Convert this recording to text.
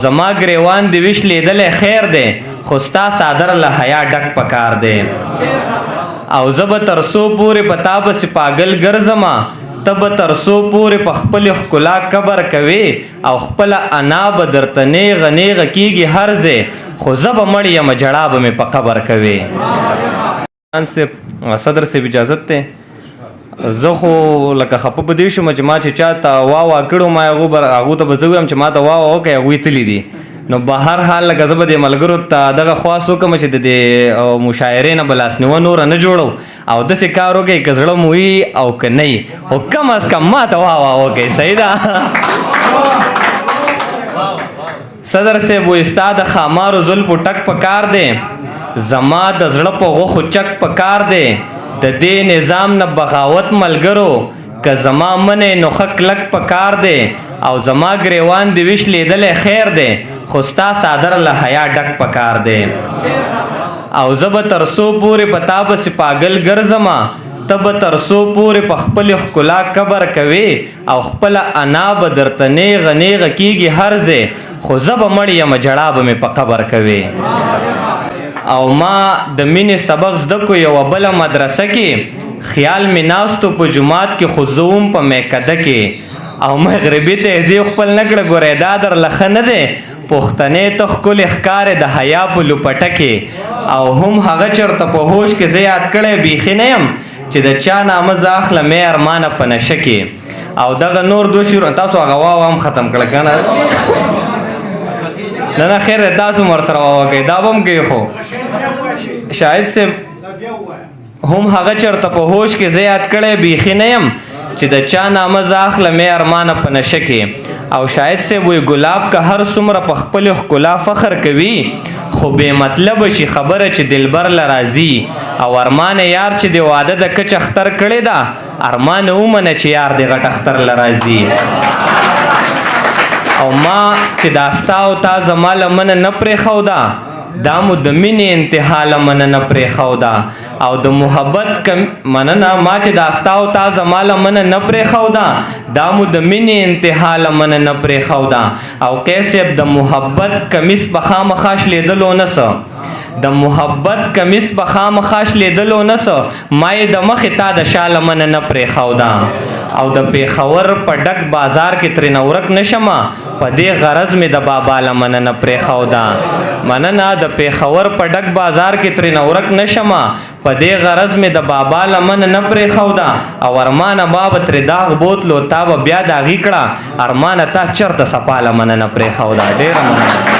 زما گریوان دی وش لیدل خیر دی خوستا صادر له حیا ډک پکار دی او زب ترسو پوری پتا بس پاگل ګرځما تب ترسو پوری په خپل ښکلا قبر کوي او خپل انا بدرته نیغ نیغ کیږي هر ځای خو زب مړ یم جړا به مې په قبر کوي صدر سے اجازت ته زه خو لکه خفه په دې شوم چې ما چې چاته واوا کړو ما هغو ته به زه ویم چې ما ته واوا وکړئ هغوی تللي دي نو به هر حال لکه زه به دې ملګرو ته دغه خواست وکړم چې د دې مشاعرې نه به لاسنیوه نوره نه جوړو او داسې کار وکړئ که زړه مو وي او که نه وي خو کم از کم ما ته واوا وکړئ صحیح ده صدر صاحب وایي ستا د خامارو زلفو ټک پکار دی زما د زړه په غوښو چک پکار دی د دې نظام نه بغاوت ملګرو که زما منې نو ښه کلک پکار دی او زما ګریوان د وش لیدلی خیر دی خو ستا صادر له حیا ډک پکار دی او زه به تر څو پورې په تا پسې پاگل ګرځمه ته به تر څو پورې په خپلې ښکلا قبر کوې او خپله انا به درته نیغه نیغه کیږي هر ځای خو زه به مړ یم جړا به مې په قبر کوې او ما د مینې سبق زده کو یوه بله مدرسه کې خیال مې ناستو په جومات کې خو زه وم په میکده کې او مغربي تهذیب خپل نه کړه ګورې دا درله ښه نه دی پښتنې ته ښکلې ښکارې د حیا په لوپټه کې او هم هغه چېرته په هوش کې زه یاد کړی بیخي نه یم چې د چا نامه زه اخلم مې ارمانه په نشه کې او دغه نور دو شعرونه تاسو هغه واو هم ختم کړه که نه نه نه خیر دی تاسو هم ورسره واوکئ دا به هم کوي خو شاهد صاحب هم هغه چېرته په هوش کې زه یاد کړی بیخي نه یم چې د چا نامه زه اخلم مې ارمانه په نشه کې او شاهد صاحب وایي ګلاب که هر څومره په خپلې ښکلا فخر کوي خو بې مطلبه شي خبره چې دلبر له راځي او ارمان یار چې د واده د کچ اختر کړې ده ارمان ومنه چې یار د غټ اختر له راځي او ما چې دا ستا او تا زما لمنه نه پرېښوده دا مو د مینې انتها لمنه نه پرېښوده او د محبت مننه ما چې دا ستا او تا زما لمنه نه پرېښوده دا مو د مینې انتها لمنه نه پرېښوده او کیسب د محبت کمیس به خامخا شلیدلو نه څه د محبت کمیس به خامخا شلیدلو نه څه ما یې د مخې تا د شا لمنه نه پرېښوده او د پېښور په ډک بازار کې ترېنه ورک نه شمه په دې غرض مې د بابا لمنه نه پرېښوده مننه د پېښور په ډک بازار کې ترېنه ورک نه شمه په دې غرض مې د بابا لمنه نه پرېښوده او ارمانه ما به ترې داغ بوتلو تا به بیا داغي کړه ارمانه تا چېرته صفا لمنه نه پرېښوده ډېره مننه